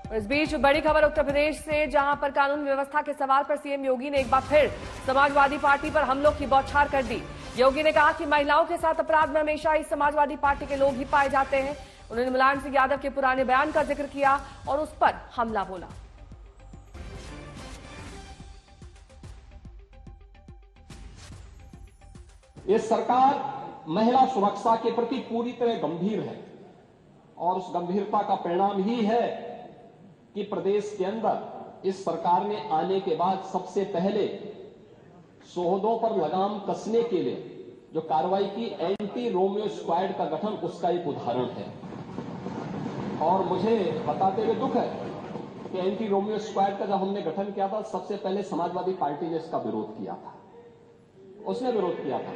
इस बीच बड़ी खबर उत्तर प्रदेश से, जहां पर कानून व्यवस्था के सवाल पर सीएम योगी ने एक बार फिर समाजवादी पार्टी पर हमलों की बौछार कर दी। योगी ने कहा कि महिलाओं के साथ अपराध में हमेशा ही समाजवादी पार्टी के लोग ही पाए जाते हैं। उन्होंने मुलायम सिंह यादव के पुराने बयान का जिक्र किया और उस पर हमला बोला। ये सरकार महिला सुरक्षा के प्रति पूरी तरह गंभीर है और उस गंभीरता का परिणाम ही है कि प्रदेश के अंदर इस सरकार ने आने के बाद सबसे पहले शोहदों पर लगाम कसने के लिए जो कार्रवाई की एंटी रोमियो स्क्वाड का गठन, उसका एक उदाहरण है। और मुझे बताते हुए दुख है कि एंटी रोमियो स्क्वाड का जब हमने गठन किया था, सबसे पहले समाजवादी पार्टी ने इसका विरोध किया था, उसने विरोध किया था।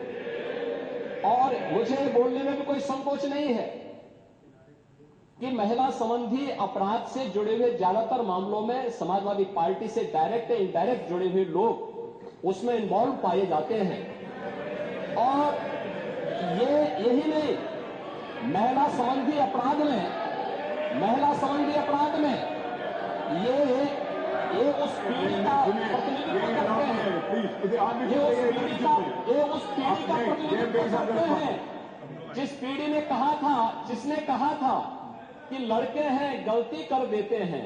और मुझे बोलने में भी कोई संकोच नहीं है कि महिला संबंधी अपराध से जुड़े हुए ज्यादातर मामलों में समाजवादी पार्टी से डायरेक्ट या इनडायरेक्ट जुड़े हुए लोग उसमें इन्वॉल्व पाए जाते हैं। और यही नहीं, महिला संबंधी अपराध में ये उस पीढ़ी का प्रतिनिधित्व करते हैं, ये उस पीढ़ी का प्रतिनिधित्व करते हैं जिस पीढ़ी ने कहा था, जिसने कहा था कि लड़के हैं गलती कर देते हैं।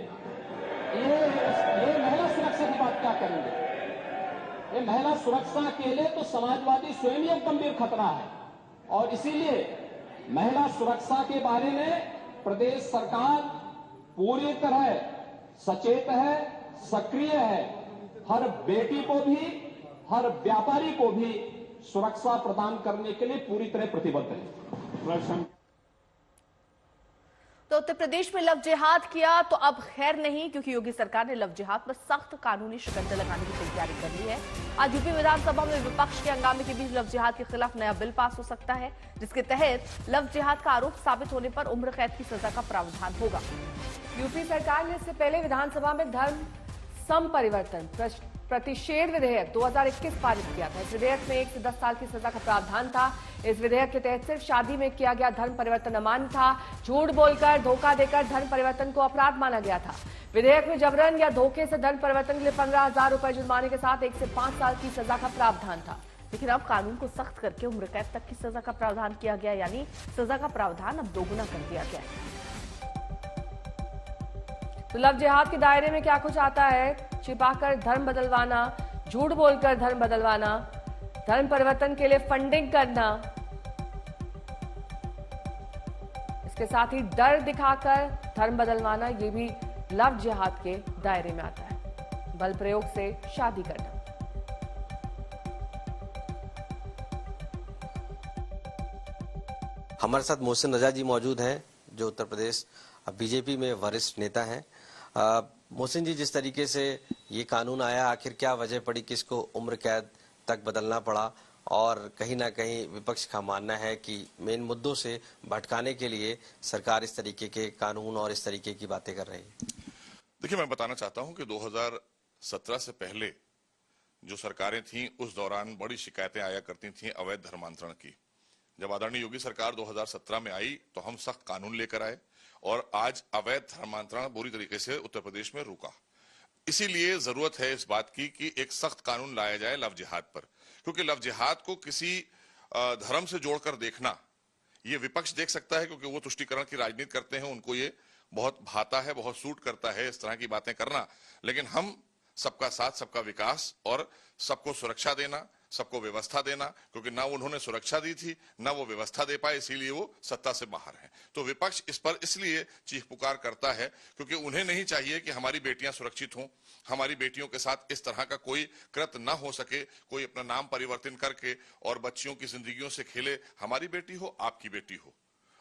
ये महिला सुरक्षा की बात क्या करेंगे? ये महिला सुरक्षा के लिए तो समाजवादी स्वयं ही एक गंभीर खतरा है। और इसीलिए महिला सुरक्षा के बारे में प्रदेश सरकार पूरी तरह सचेत है, सक्रिय है। हर बेटी को भी, हर व्यापारी को भी सुरक्षा प्रदान करने के लिए पूरी तरह प्रतिबद्ध है। तो उत्तर प्रदेश में लव जिहाद किया तो अब खैर नहीं, क्योंकि योगी सरकार ने लव जिहाद पर सख्त कानूनी शिकंजा लगाने की तैयारी कर ली है। आज यूपी विधानसभा में विपक्ष के हंगामे के बीच लव जिहाद के खिलाफ नया बिल पास हो सकता है, जिसके तहत लव जिहाद का आरोप साबित होने पर उम्र कैद की सजा का प्रावधान होगा। यूपी सरकार ने इससे पहले विधानसभा में धर्म संपरिवर्तन प्रतिषेध विधेयक 2021 पारित किया था। इस विधेयक में 1 से 10 साल की सजा का प्रावधान था। इस विधेयक के तहत सिर्फ शादी में किया गया धर्म परिवर्तन अमान्य था। झूठ बोलकर, धोखा देकर धर्म परिवर्तन को अपराध माना गया था। विधेयक में जबरन या धोखे से धर्म परिवर्तन के लिए 15,000 रुपए जुर्माने के साथ 1 से 5 साल की सजा का प्रावधान था। लेकिन अब कानून को सख्त करके उम्र कैद तक की सजा का प्रावधान किया गया, यानी सजा का प्रावधान अब दोगुना कर दिया गया है। तो लव जिहाद के दायरे में क्या कुछ आता है? छिपाकर धर्म बदलवाना, झूठ बोलकर धर्म बदलवाना, धर्म परिवर्तन के लिए फंडिंग करना, इसके साथ ही डर दिखाकर धर्म बदलवाना, ये भी लव जिहाद के दायरे में आता है। बल प्रयोग से शादी करना। हमारे साथ मोहसिन रजा जी मौजूद हैं, जो उत्तर प्रदेश बीजेपी में वरिष्ठ नेता हैं। मोहसिन जी, जिस तरीके से ये कानून आया, आखिर क्या वजह पड़ी कि इसको उम्र कैद तक बदलना पड़ा? और कहीं ना कहीं विपक्ष का मानना है कि मेन मुद्दों से भटकाने के लिए सरकार इस तरीके के कानून और इस तरीके की बातें कर रही है। देखिए, मैं बताना चाहता हूं कि 2017 से पहले जो सरकारें थीं, उस दौरान बड़ी शिकायतें आया करती थीं अवैध धर्मांतरण की। जब आदरणीय योगी सरकार 2017 में आई तो हम सख्त कानून लेकर आए और आज अवैध धर्मांतरण पूरी तरीके से उत्तर प्रदेश में रुका। इसीलिए जरूरत है इस बात की कि एक सख्त कानून लाया जाए लव जिहाद पर, क्योंकि लव जिहाद को किसी धर्म से जोड़कर देखना ये विपक्ष देख सकता है, क्योंकि वो तुष्टीकरण की राजनीति करते हैं, उनको ये बहुत भाता है, बहुत सूट करता है इस तरह की बातें करना। लेकिन हम सबका साथ, सबका विकास और सबको सुरक्षा देना, सबको व्यवस्था देना, क्योंकि ना उन्होंने सुरक्षा दी थी, ना वो व्यवस्था दे पाए, इसीलिए वो सत्ता से बाहर हैं। तो विपक्ष इस पर इसलिए चीख पुकार करता है क्योंकि उन्हें नहीं चाहिए कि हमारी बेटियां सुरक्षित हों, हमारी बेटियों के साथ इस तरह का कोई कृत्य ना हो सके, कोई अपना नाम परिवर्तन करके और बच्चियों की जिंदगियों से खेले। हमारी बेटी हो, आपकी बेटी हो,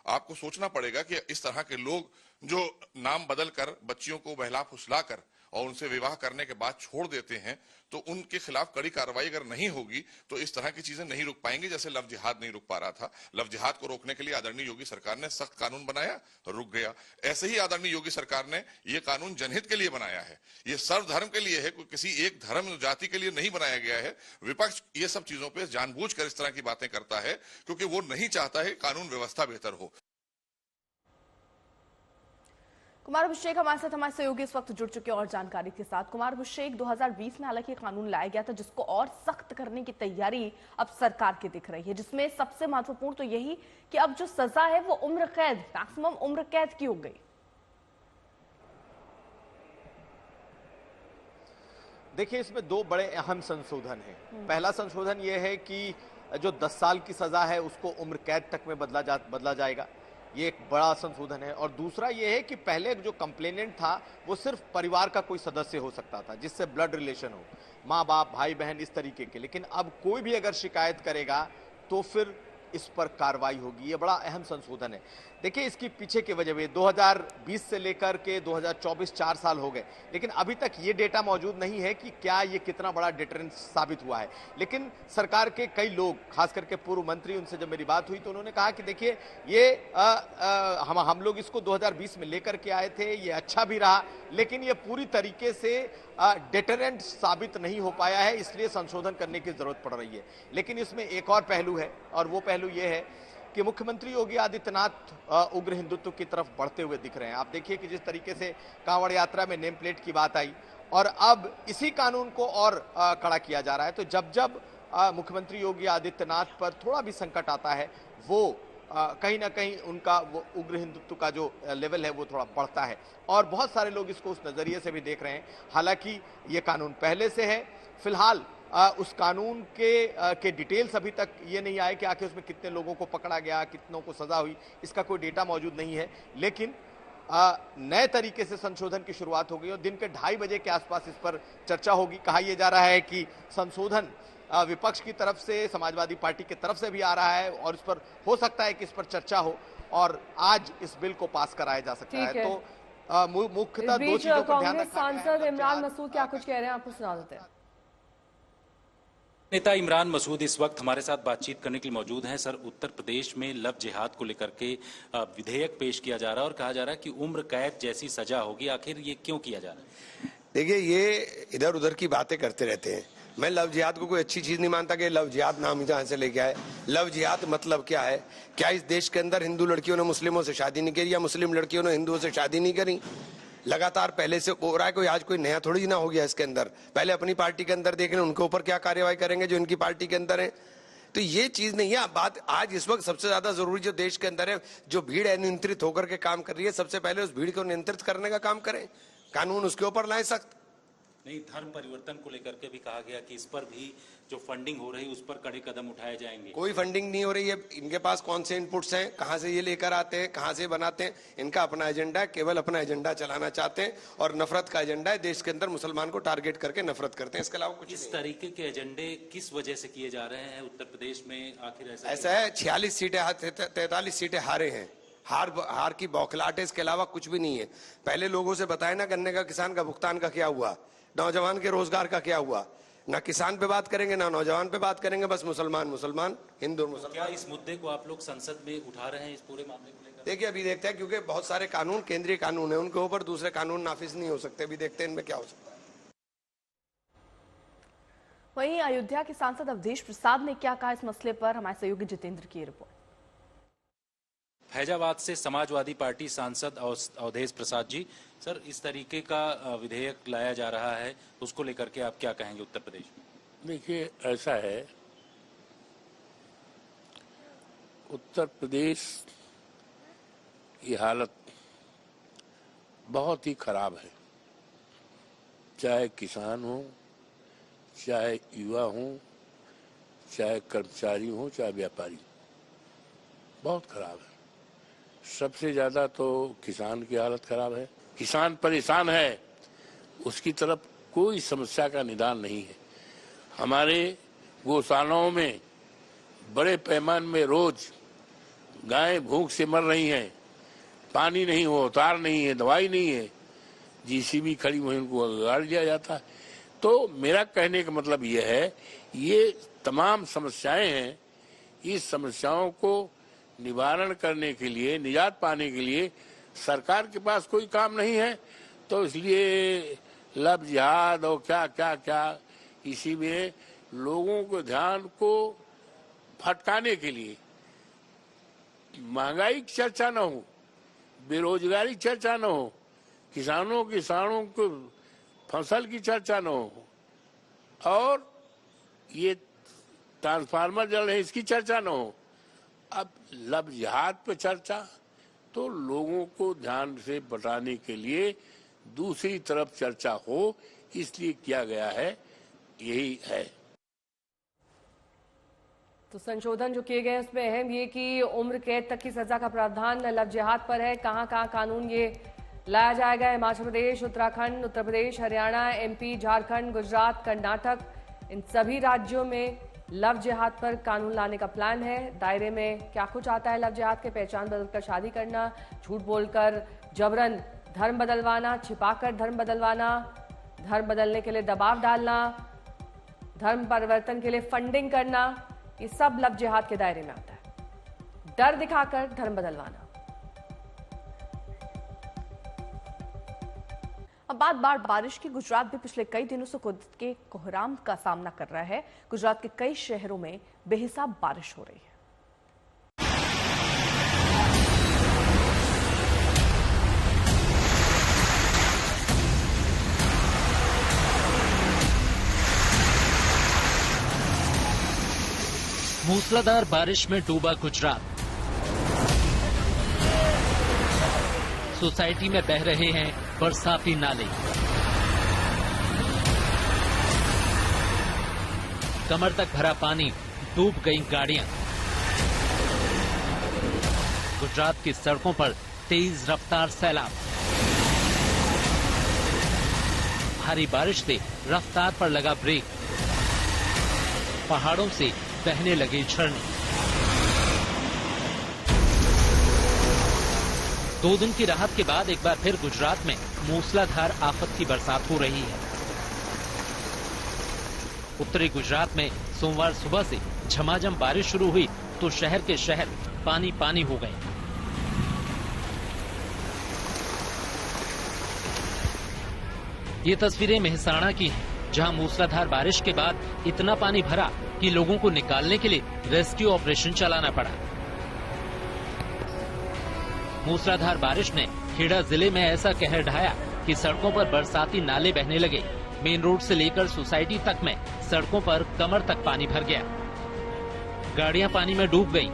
आपको सोचना पड़ेगा कि इस तरह के लोग जो नाम बदल कर बच्चियों को बहला फुसला कर और उनसे विवाह करने के बाद छोड़ देते हैं, तो उनके खिलाफ कड़ी कार्रवाई अगर नहीं होगी तो इस तरह की चीजें नहीं रुक पाएंगी, जैसे लव जिहाद नहीं रुक पा रहा था। लव जिहाद को रोकने के लिए आदरणीय योगी सरकार ने सख्त कानून बनाया, रुक गया। ऐसे ही आदरणीय योगी सरकार ने यह कानून जनहित के लिए बनाया है, ये सर्वधर्म के लिए है, कोई किसी एक धर्म जाति के लिए नहीं बनाया गया है। विपक्ष ये सब चीजों पर जानबूझकर इस तरह की बातें करता है क्योंकि वो नहीं चाहता है कानून व्यवस्था बेहतर हो। कुमार अभिषेक हमारे साथ हमारे सहयोगी इस वक्त जुड़ चुके हैं और जानकारी के साथ। कुमार अभिषेक, 2020 में हालांकि कानून लाया गया था जिसको और सख्त करने की तैयारी अब सरकार की दिख रही है, जिसमें सबसे महत्वपूर्ण तो यही कि अब जो सजा है वो उम्र कैद, मैक्सिमम उम्र कैद की हो गई। देखिए, इसमें दो बड़े अहम संशोधन हैं। पहला संशोधन यह है कि जो 10 साल की सजा है उसको उम्र कैद तक में बदला जाएगा, ये एक बड़ा संशोधन है। और दूसरा ये है कि पहले जो कंप्लेनेंट था वो सिर्फ परिवार का कोई सदस्य हो सकता था, जिससे ब्लड रिलेशन हो, माँ बाप भाई बहन इस तरीके के, लेकिन अब कोई भी अगर शिकायत करेगा तो फिर इस पर कार्रवाई होगी। ये बड़ा अहम संशोधन है। देखिए, इसकी पीछे की वजह भी 2020 से लेकर के 2024 4 साल हो गए, लेकिन अभी तक ये डेटा मौजूद नहीं है कि क्या ये कितना बड़ा डिटरेंस साबित हुआ है। लेकिन सरकार के कई लोग, खास करके पूर्व मंत्री, उनसे जब मेरी बात हुई तो उन्होंने कहा कि देखिए, ये हम लोग इसको 2020 में लेकर के आए थे, ये अच्छा भी रहा, लेकिन ये पूरी तरीके से डिटरेंट साबित नहीं हो पाया है, इसलिए संशोधन करने की जरूरत पड़ रही है। लेकिन इसमें एक और पहलू है, और वो पहलू ये है कि मुख्यमंत्री योगी आदित्यनाथ उग्र हिंदुत्व की तरफ बढ़ते हुए दिख रहे हैं। आप देखिए कि जिस तरीके से कांवड़ यात्रा में नेम प्लेट की बात आई और अब इसी कानून को और कड़ा किया जा रहा है, तो जब मुख्यमंत्री योगी आदित्यनाथ पर थोड़ा भी संकट आता है, वो कहीं ना कहीं उनका वो उग्र हिंदुत्व का जो लेवल है वो थोड़ा बढ़ता है, और बहुत सारे लोग इसको उस नजरिए से भी देख रहे हैं। हालांकि ये कानून पहले से है, फिलहाल उस कानून के डिटेल्स अभी तक ये नहीं आए कि आखिर उसमें कितने लोगों को पकड़ा गया, कितनों को सजा हुई, इसका कोई डेटा मौजूद नहीं है। लेकिन नए तरीके से संशोधन की शुरुआत हो गई और दिन के 2:30 बजे के आसपास इस पर चर्चा होगी। कहा यह जा रहा है कि संशोधन विपक्ष की तरफ से, समाजवादी पार्टी की तरफ से भी आ रहा है और इस पर हो सकता है कि इस पर चर्चा हो और आज इस बिल को पास कराया जा सकता है। तो मुख्यतः दो चीजों पर ध्यान रखना है। सांसद इमरान मसूद क्या कुछ कह रहे हैं, आपको सुना देते हैं। नेता इमरान मसूद इस वक्त हमारे साथ बातचीत करने के लिए मौजूद हैं। सर, उत्तर प्रदेश में लव जिहाद को लेकर के विधेयक पेश किया जा रहा है और कहा जा रहा है कि उम्र कैद जैसी सजा होगी, आखिर ये क्यों किया जा रहा है? देखिए, ये इधर उधर की बातें करते रहते हैं। मैं लव जिहाद को कोई अच्छी चीज नहीं मानता कि लव जिहाद नाम जहां से लेके आए। लव जिहाद मतलब क्या है? क्या इस देश के अंदर हिंदू लड़कियों ने मुस्लिमों से शादी नहीं करी या मुस्लिम लड़कियों ने हिंदुओं से शादी नहीं करी? लगातार पहले से हो रहा है, कोई आज कोई नया थोड़ी ना हो गया इसके अंदर। पहले अपनी पार्टी के अंदर देख लें, उनके ऊपर क्या कार्रवाई करेंगे जो इनकी पार्टी के अंदर है। तो ये चीज नहीं है। बात आज इस वक्त सबसे ज्यादा जरूरी जो देश के अंदर है, जो भीड़ नियंत्रित होकर के काम कर रही है, सबसे पहले उस भीड़ को नियंत्रित करने का काम करें, कानून उसके ऊपर लाए सख्त। नहीं, धर्म परिवर्तन को लेकर के भी कहा गया कि इस पर भी जो फंडिंग हो रही है उस पर कड़े कदम उठाए जाएंगे। कोई फंडिंग नहीं हो रही है। इनके पास कौन से इनपुट्स हैं, कहां से ये लेकर आते हैं, कहां से बनाते हैं? इनका अपना एजेंडा है, केवल अपना एजेंडा चलाना चाहते हैं और नफरत का एजेंडा है। देश के अंदर मुसलमान को टारगेट करके नफरत करते हैं, इसके अलावा कुछ। इस तरीके के एजेंडे किस वजह से किए जा रहे हैं उत्तर प्रदेश में? आखिर ऐसा है, 46 सीटें 43 सीटें हारे हैं। हार की बौखलाहट है, इसके अलावा कुछ भी नहीं है। पहले लोगों से बताए ना, गन्ने का किसान का भुगतान का क्या हुआ, नौजवान के रोजगार का क्या हुआ? ना किसान पे बात करेंगे, ना नौजवान पे बात करेंगे, बस मुसलमान मुसलमान, हिंदू मुसलमान। क्या इस मुद्दे को आप लोग संसद में उठा रहे हैं, इस पूरे मामले को लेकर? देखिए, अभी देखते हैं, क्योंकि बहुत सारे कानून केंद्रीय कानून है, उनके ऊपर दूसरे कानून नाफिज नहीं हो सकते। अभी देखते हैं इनमें क्या हो सकता है। वहीं अयोध्या के सांसद अवधेश प्रसाद ने क्या कहा इस मसले पर, हमारे सहयोगी जितेंद्र की रिपोर्ट। फैजाबाद से समाजवादी पार्टी सांसद अवधेश प्रसाद जी, सर, इस तरीके का विधेयक लाया जा रहा है, उसको लेकर के आप क्या कहेंगे उत्तर प्रदेश में? देखिए, ऐसा है, उत्तर प्रदेश की हालत बहुत ही खराब है। चाहे किसान हो, चाहे युवा हो, चाहे कर्मचारी हो, चाहे व्यापारी, बहुत खराब है। सबसे ज्यादा तो किसान की हालत खराब है। किसान परेशान है, उसकी तरफ कोई समस्या का निदान नहीं है। हमारे गौशालाओं में बड़े पैमाने में रोज गायें भूख से मर रही हैं, पानी नहीं हो, तार नहीं है, दवाई नहीं है, जीसीबी खड़ी हुई, उनको गाड़ दिया जाता है। तो मेरा कहने का मतलब ये है, ये तमाम समस्याएं हैं, इस समस्याओं को निवारण करने के लिए, निजात पाने के लिए सरकार के पास कोई काम नहीं है। तो इसलिए लव जिहाद और क्या क्या क्या, इसी में लोगों को ध्यान को भटकाने के लिए, महंगाई की चर्चा न हो, बेरोजगारी चर्चा न हो, किसानों को फसल की चर्चा न हो और ये ट्रांसफार्मर जल है इसकी चर्चा न हो। अब लव जिहाद पे चर्चा, तो लोगों को ध्यान से बताने के लिए दूसरी तरफ चर्चा हो, इसलिए किया गया है, यही है। तो संशोधन जो किए गए उसमें अहम ये कि उम्र कैद तक की सजा का प्रावधान लव जिहाद पर है। कहां कहां कानून ये लाया जाएगा? हिमाचल प्रदेश, उत्तराखंड, उत्तर प्रदेश, हरियाणा, एमपी, झारखंड, गुजरात, कर्नाटक, इन सभी राज्यों में लव जिहाद पर कानून लाने का प्लान है। दायरे में क्या कुछ आता है लव जिहाद के? पहचान बदलकर शादी करना, झूठ बोलकर जबरन धर्म बदलवाना, छिपाकर धर्म बदलवाना, धर्म बदलने के लिए दबाव डालना, धर्म परिवर्तन के लिए फंडिंग करना, ये सब लव जिहाद के दायरे में आता है। डर दिखाकर धर्म बदलवाना। अब बात बारिश की। गुजरात भी पिछले कई दिनों से कुदरत के कोहराम का सामना कर रहा है। गुजरात के कई शहरों में बेहिसाब बारिश हो रही है। मूसलाधार बारिश में डूबा गुजरात। सोसाइटी में बह रहे हैं बरसाती नाले। कमर तक भरा पानी, डूब गई गाड़ियां। गुजरात की सड़कों पर तेज रफ्तार सैलाब। भारी बारिश से रफ्तार पर लगा ब्रेक। पहाड़ों से बहने लगे झरने। 2 दिन की राहत के बाद एक बार फिर गुजरात में मूसलाधार आफत की बरसात हो रही है। उत्तरी गुजरात में सोमवार सुबह से झमाझम बारिश शुरू हुई तो शहर के शहर पानी पानी हो गए। ये तस्वीरें मेहसाणा की हैं, जहां मूसलाधार बारिश के बाद इतना पानी भरा कि लोगों को निकालने के लिए रेस्क्यू ऑपरेशन चलाना पड़ा। मूसलाधार बारिश ने खेड़ा जिले में ऐसा कहर ढाया कि सड़कों पर बरसाती नाले बहने लगे। मेन रोड से लेकर सोसाइटी तक में सड़कों पर कमर तक पानी भर गया। गाड़ियां पानी में डूब गई।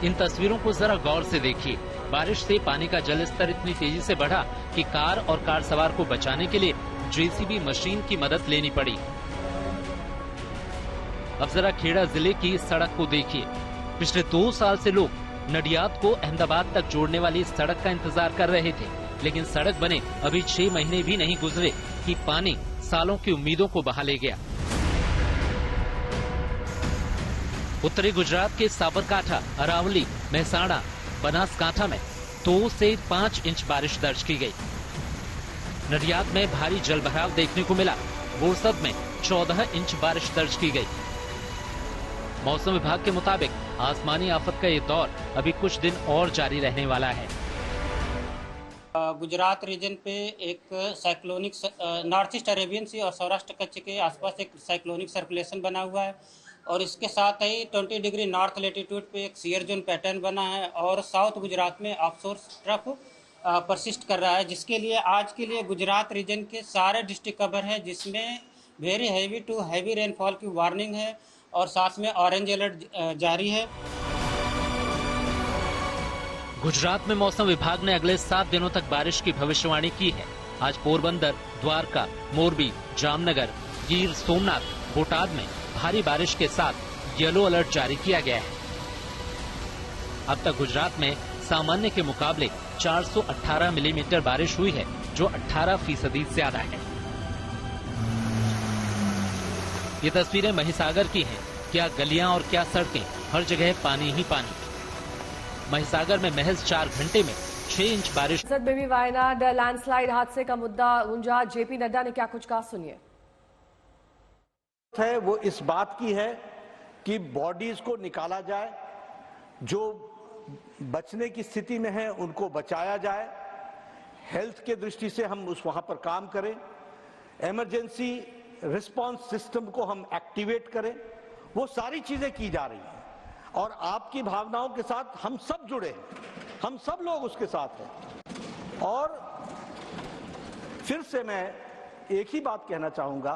इन तस्वीरों को जरा गौर से देखिए। बारिश से पानी का जल स्तर इतनी तेजी से बढ़ा कि कार और कार सवार को बचाने के लिए जेसीबी मशीन की मदद लेनी पड़ी। अब जरा खेड़ा जिले की सड़क को देखिए। पिछले 2 साल से लोग नडियाद को अहमदाबाद तक जोड़ने वाली सड़क का इंतजार कर रहे थे, लेकिन सड़क बने अभी 6 महीने भी नहीं गुजरे कि पानी सालों की उम्मीदों को बहा ले गया। उत्तरी गुजरात के साबरकांठा, अरावली, मेहसाणा, बनासकांठा में 2 से 5 इंच बारिश दर्ज की गई। नडियाद में भारी जलभराव देखने को मिला। बोरसद में 14 इंच बारिश दर्ज की गई। मौसम विभाग के मुताबिक आसमानी आफत का ये दौर अभी कुछ दिन और जारी रहने वाला है। गुजरात रीजन पे एक साइक्लोनिक नॉर्थ ईस्ट अरेबियन सी और सौराष्ट्र कच्छ के आसपास एक साइक्लोनिक सर्कुलेशन बना हुआ है और इसके साथ ही 20 डिग्री नॉर्थ लेटीट्यूड पे एक सियर जोन पैटर्न बना है और साउथ गुजरात में ऑफशोर ट्रफ परसिस्ट कर रहा है, जिसके लिए आज के लिए गुजरात रीजन के सारे डिस्ट्रिक्ट कवर है, जिसमें very heavy to heavy rainfall की वार्निंग है और साथ में ऑरेंज अलर्ट जारी है। गुजरात में मौसम विभाग ने अगले 7 दिनों तक बारिश की भविष्यवाणी की है। आज पोरबंदर, द्वारका, मोरबी, जामनगर, गिर सोमनाथ, बोटाद में भारी बारिश के साथ येलो अलर्ट जारी किया गया है। अब तक गुजरात में सामान्य के मुकाबले 418 मिलीमीटर बारिश हुई है, जो 18% ज्यादा है। ये तस्वीरें महिसागर की हैं। क्या गलियां और क्या सड़कें, हर जगह पानी ही पानी। महिसागर में महज 4 घंटे में 6 इंच बारिश। संसद में भी वायनाड लैंडस्लाइड हादसे का मुद्दा गूंजा। जेपी नड्डा ने क्या कुछ कहा, सुनिए। है वो इस बात की है कि बॉडीज को निकाला जाए, जो बचने की स्थिति में है उनको बचाया जाए, हेल्थ के दृष्टि से हम वहां पर काम करें, इमरजेंसी रिस्पांस सिस्टम को हम एक्टिवेट करें, वो सारी चीजें की जा रही हैं और आपकी भावनाओं के साथ हम सब जुड़े हैं, हम सब लोग उसके साथ हैं। और फिर से मैं एक ही बात कहना चाहूंगा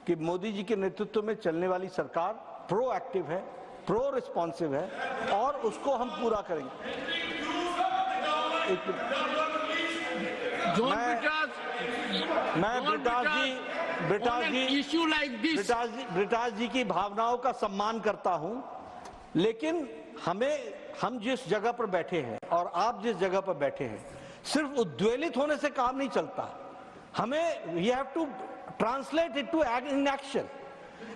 कि मोदी जी के नेतृत्व में चलने वाली सरकार प्रोएक्टिव है, प्रो रिस्पॉन्सिव है और उसको हम पूरा करेंगे। मैं ब्रिटास जी की भावनाओं का सम्मान करता हूं, लेकिन हम जिस जगह पर बैठे हैं और आप जिस जगह पर बैठे हैं, सिर्फ उद्वेलित होने से काम नहीं चलता। हमें we have to translate it to in action,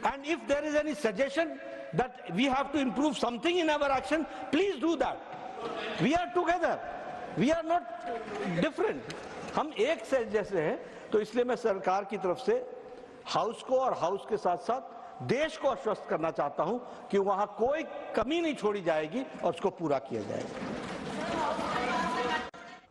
and if there is any suggestion that we have to improve something in our action, please do that. We are together, we are not different, हम एक से जैसे हैं। तो इसलिए मैं सरकार की तरफ से हाउस को और हाउस के साथ साथ देश को आश्वस्त करना चाहता हूं कि वहां कोई कमी नहीं छोड़ी जाएगी और उसको पूरा किया जाएगा।